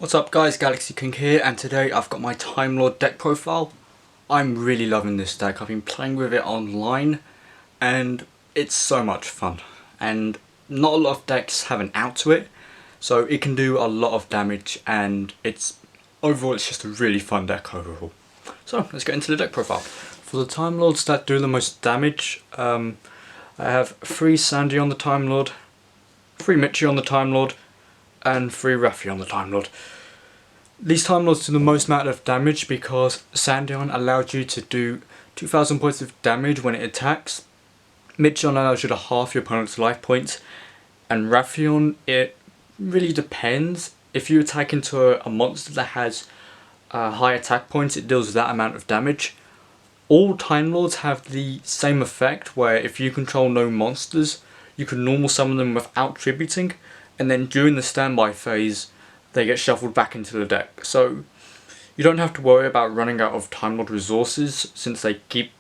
What's up guys, Galaxy King here, and today I've got my Timelord deck profile. I'm really loving this deck. I've been playing with it online and it's so much fun. And not a lot of decks have an out to it, so it can do a lot of damage, and overall it's just a really fun deck overall. So let's get into the deck profile. For the Timelords that do the most damage, I have 3 Sandy on the Timelord, 3 Mitchie on the Timelord, and 3 Raffi on the Timelord. These Timelords do the most amount of damage because Sandion allows you to do 2000 points of damage when it attacks. Mitchon allows you to half your opponent's life points, and Raffion, it really depends. If you attack into a monster that has high attack points, it deals that amount of damage. All Timelords have the same effect, where if you control no monsters, you can normal summon them without tributing, and then during the standby phase, they get shuffled back into the deck. So you don't have to worry about running out of Timelord resources, since they keep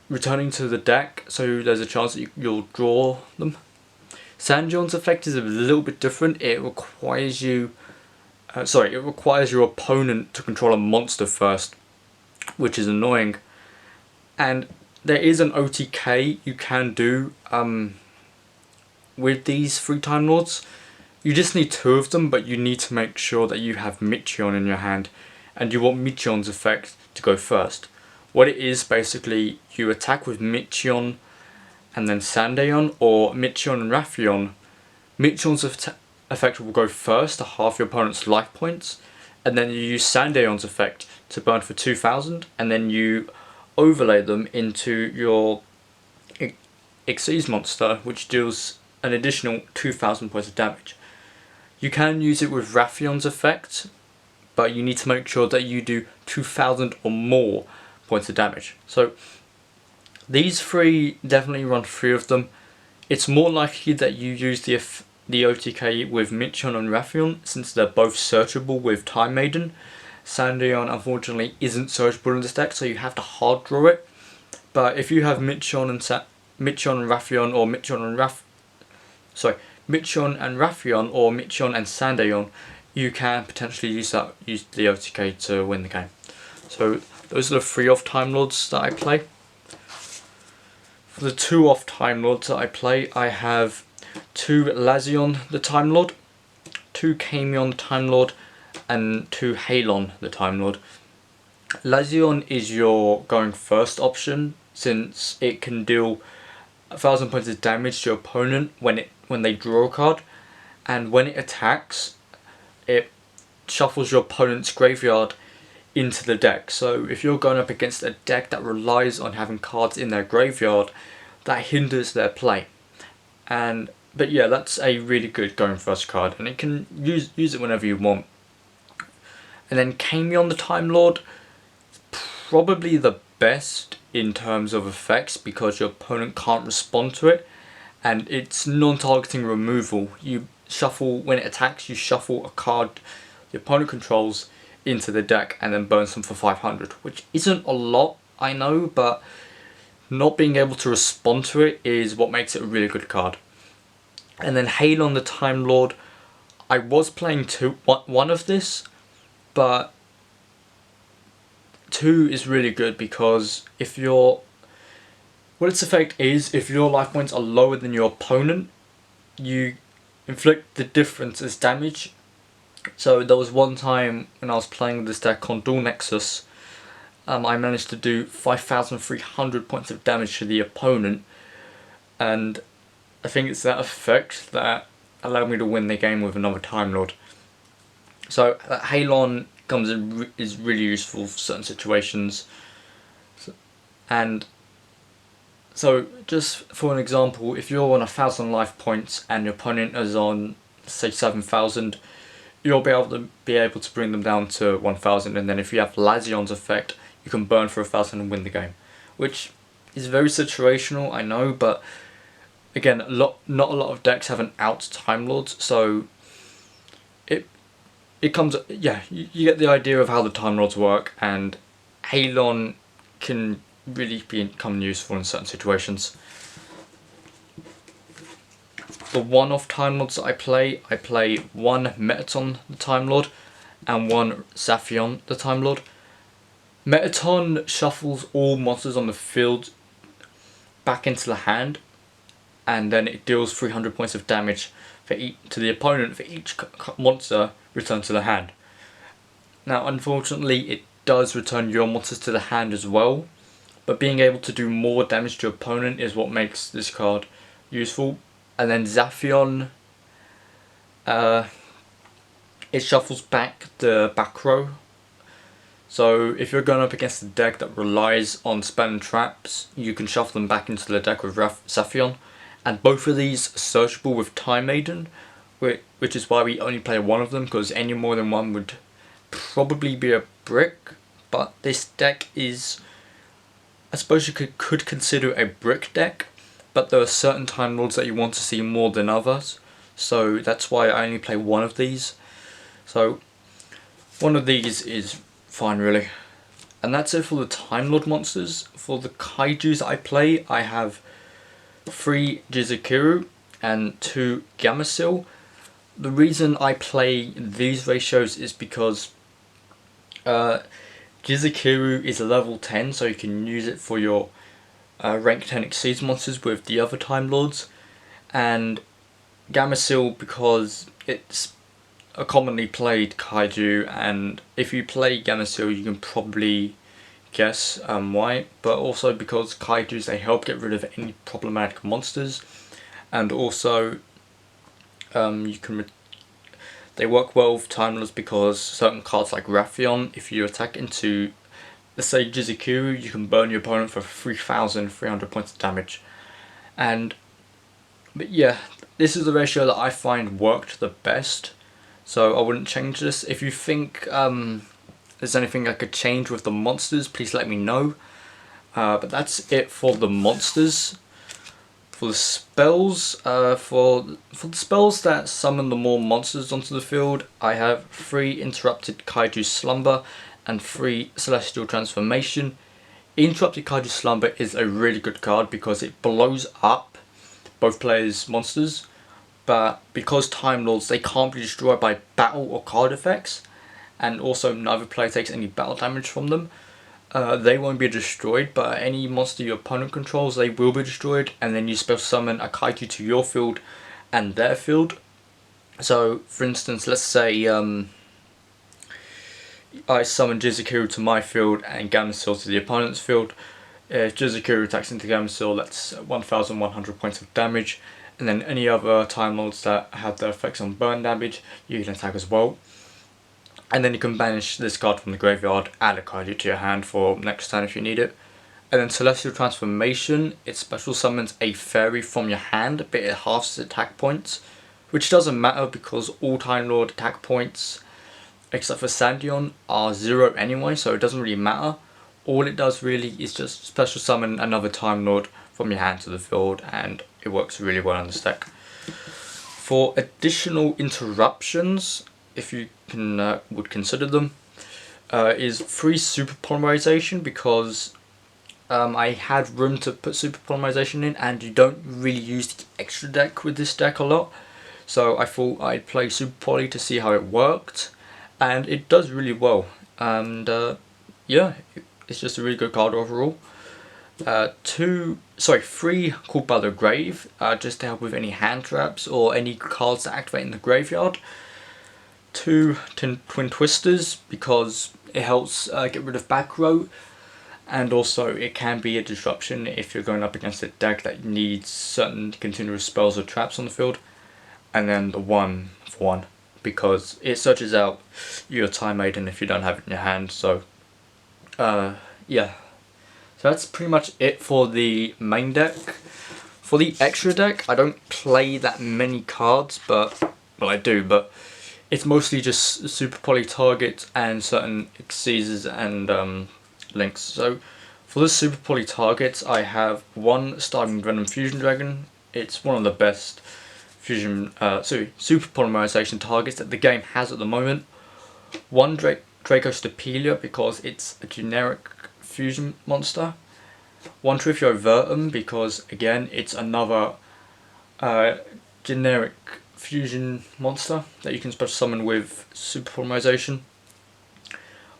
returning to the deck, so there's a chance that you'll draw them. Sandion's effect is a little bit different. It requires you, it requires your opponent to control a monster first, which is annoying. And there is an OTK you can do with these 3 Timelords. You just need 2 of them, but you need to make sure that you have Mitchion in your hand, and you want Mitchion's effect to go first. What it is, basically, you attack with Mitchion and then Sandayon, or Mitchion and Raffion. Mitchion's effect will go first to half your opponent's life points, and then you use Sandayon's effect to burn for 2000, and then you overlay them into your Xyz monster, which deals an additional 2000 points of damage. You can use it with Raffion's effect, but you need to make sure that you do 2000 or more points of damage. So these 3, definitely run 3 of them. It's more likely that you use the OTK with Mitchon and Raffion, since they're both searchable with Time Maiden. Sandayon unfortunately isn't searchable in this deck, so you have to hard draw it. But if you have Mitchon and Raffion, or Mitchon and Raffion, or Mitchon and Sandayon, you can potentially use the OTK to win the game. So those are the 3 off Timelords that I play. For the 2 off Timelords that I play, I have 2 Lazion the Timelord, 2 Camion the Timelord, and 2 Halon the Timelord. Lazion is your going first option, since it can deal 1000 points of damage to your opponent when they draw a card, and when it attacks, it shuffles your opponent's graveyard into the deck. So if you're going up against a deck that relies on having cards in their graveyard, that hinders their play. But yeah, that's a really good going first card, and it can use it whenever you want. And then Camion the Timelord, probably the best in terms of effects, because your opponent can't respond to it, and it's non-targeting removal. You shuffle, when it attacks, you shuffle a card the opponent controls into the deck and then burns them for 500, which isn't a lot, I know, but not being able to respond to it is what makes it a really good card. And then Halon the Timelord, I was playing 1 of this, but 2 is really good, because what its effect is, if your life points are lower than your opponent, you inflict the difference as damage. So there was one time when I was playing with this deck on Dual Nexus, I managed to do 5300 points of damage to the opponent, and I think it's that effect that allowed me to win the game with another Timelord. So Halon is really useful for certain situations. And so, just for an example, if you're on 1000 life points and your opponent is on, say, 7000, you'll be able to bring them down to 1000, and then if you have Lazion's effect, you can burn for 1000 and win the game, which is very situational, I know, but again, not a lot of decks have an out Timelords, so it comes, yeah, you get the idea of how the Timelords work, and Halon can really become useful in certain situations. the one-off Time Lords that I play one Metaton the Time Lord and one Zaphion the Time Lord. Metaton shuffles all monsters on the field back into the hand, and then it deals 300 points of damage to the opponent for each monster returned to the hand. Now unfortunately it does return your monsters to the hand as well, but being able to do more damage to your opponent is what makes this card useful. And then Zaphion, it shuffles back the back row. So if you're going up against a deck that relies on spell and traps, you can shuffle them back into the deck with Zaphion. And both of these are searchable with Time Maiden, which is why we only play one of them, because any more than one would probably be a brick. But this deck is, I suppose you could consider a brick deck, but there are certain Time Lords that you want to see more than others. So that's why I only play one of these. So one of these is fine really. And that's it for the Time Lord monsters. For the Kaijus I play, I have 3 Jizukiru and 2 Gameciel. The reason I play these ratios is because Jizukiru is a level 10, so you can use it for your rank 10 Exceeds monsters with the other Time Lords, and Gameciel because it's a commonly played kaiju, and if you play Gameciel you can probably guess why, but also because kaijus, they help get rid of any problematic monsters, and also they work well with Time Lords because certain cards like Raffion, if you attack into, let's say, Jizukiru, you can burn your opponent for 3,300 points of damage. But yeah, this is the ratio that I find worked the best, so I wouldn't change this. If you think there's anything I could change with the monsters, please let me know. But that's it for the monsters. For the spells, for the spells that summon the more monsters onto the field, I have 3 Interrupted Kaiju Slumber and 3 Celestial Transformation. Interrupted Kaiju Slumber is a really good card because it blows up both players' monsters, but because Time Lords, they can't be destroyed by battle or card effects, and also neither player takes any battle damage from them, they won't be destroyed, but any monster your opponent controls, they will be destroyed, and then you special summon a kaiju to your field and their field. So for instance, let's say I summon Jizukiru to my field and Gameciel to the opponent's field. If Jizukiru attacks into Gameciel, that's 1,100 points of damage, and then any other Time Lords that have their effects on burn damage, you can attack as well. And then you can banish this card from the graveyard, add a kaiju to your hand for next turn if you need it. And then Celestial Transformation, it special summons a fairy from your hand, but it halves its attack points, which doesn't matter because all Time Lord attack points, except for Sandion, are 0 anyway, so it doesn't really matter. All it does really is just special summon another Time Lord from your hand to the field, and it works really well on this deck. For additional interruptions, if you would consider them, is 3 Super Polymerization, because I had room to put Super Polymerization in, and you don't really use the extra deck with this deck a lot, so I thought I'd play Super Poly to see how it worked, and it does really well, and yeah, it's just a really good card overall. 3 Called by the Grave, just to help with any hand traps or any cards that activate in the graveyard. 2 Twin Twisters, because it helps get rid of back row, and also it can be a disruption if you're going up against a deck that needs certain continuous spells or traps on the field. And then the 1 for 1, because it searches out your Time Maiden if you don't have it in your hand. So yeah, so that's pretty much it for the main deck. For the extra deck, I don't play that many cards, but, well, I do, but it's mostly just Super Poly targets and certain Exceeds and links. So for the Super Poly targets, I have 1 Starving Venom Fusion Dragon. It's one of the best Super Polymerization targets that the game has at the moment. 1 Dracostopelia, because it's a generic fusion monster. 1 Trithiovertum, because again it's another generic fusion monster that you can special summon with super polymerization.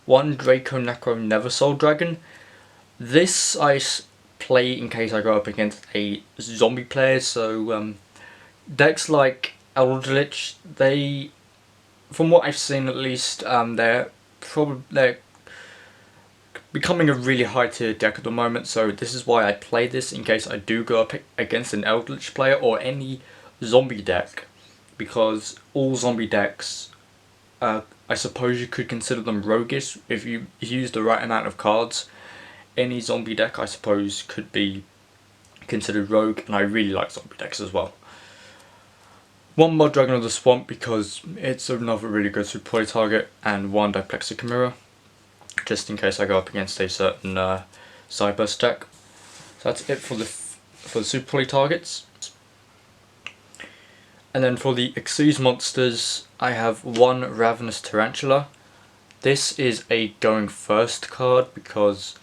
1 Draco Necro Neversoul Dragon. This I play in case I go up against a zombie player, so decks like Eldritch, they, from what I've seen at least, they're becoming a really high tier deck at the moment, so this is why I play this in case I do go up against an Eldritch player or any zombie deck, because all zombie decks, I suppose you could consider them roguish if you use the right amount of cards. Any zombie deck I suppose could be considered rogue, and I really like zombie decks as well. 1 Mud Dragon of the Swamp because it's another really good super poly target, and 1 Diplexa Chimera, just in case I go up against a certain Cyburst deck. So that's it for the super poly targets. And then for the Xyz monsters, I have 1 Ravenous Tarantula. This is a going first card because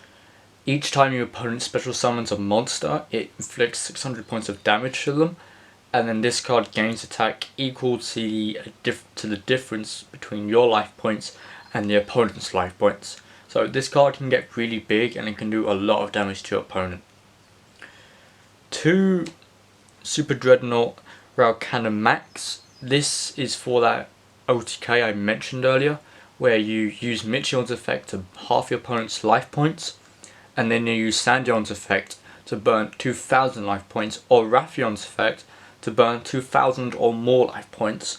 each time your opponent special summons a monster, it inflicts 600 points of damage to them, and then this card gains attack equal to the difference between your life points and the opponent's life points. So this card can get really big and it can do a lot of damage to your opponent. 2 Super Dreadnought Rail Cannon Max. This is for that OTK I mentioned earlier, where you use Michionne's effect to half your opponent's life points, and then you use Sandion's effect to burn 2,000 life points, or Raphion's effect to burn 2,000 or more life points,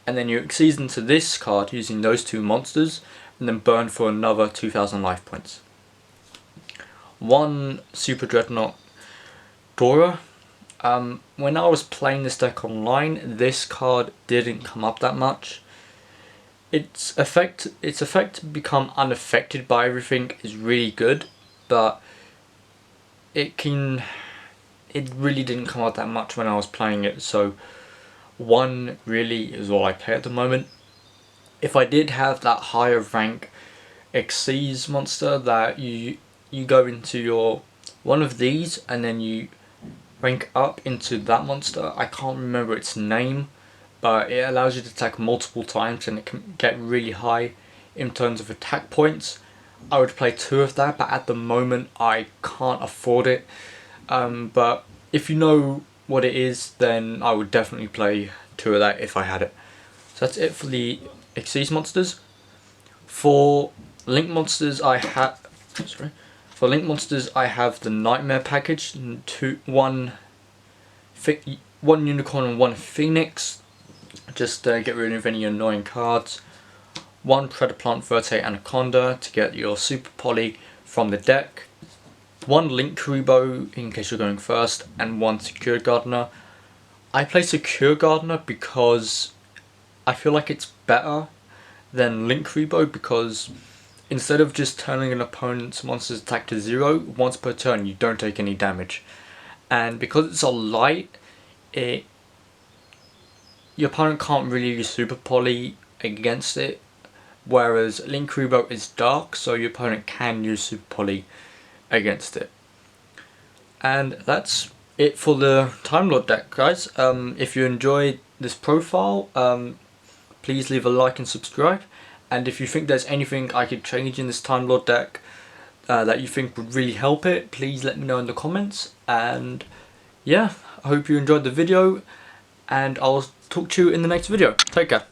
and then you Xyz into this card using those 2 monsters, and then burn for another 2,000 life points. 1 Super Dreadnought Dora. When I was playing this deck online, this card didn't come up that much. Its effect to become unaffected by everything is really good, but it really didn't come out that much when I was playing it, so 1 really is all I play at the moment. If I did have that higher rank Xyz monster that you go into your one of these and then you rank up into that monster, I can't remember its name, but it allows you to attack multiple times and it can get really high in terms of attack points. I would play 2 of that, but at the moment I can't afford it. But if you know what it is, then I would definitely play 2 of that if I had it. So that's it for the Xyz monsters. For Link monsters, I have the Nightmare package, 1 Unicorn and 1 Phoenix, just to get rid of any annoying cards. 1 Predaplant Verte Anaconda to get your super poly from the deck. 1 Link Kuriboh in case you're going first, and 1 Secure Gardener. I play Secure Gardener because I feel like it's better than Link Kuriboh, because instead of just turning an opponent's monster's attack to 0 once per turn, you don't take any damage. And because it's a light, your opponent can't really use super poly against it, whereas Link Kuriboh is dark, so your opponent can use super poly against it. And that's it for the Timelord deck, guys. If you enjoyed this profile, please leave a like and subscribe. And if you think there's anything I could change in this Timelord deck that you think would really help it, please let me know in the comments. And yeah, I hope you enjoyed the video, and I'll talk to you in the next video. Take care.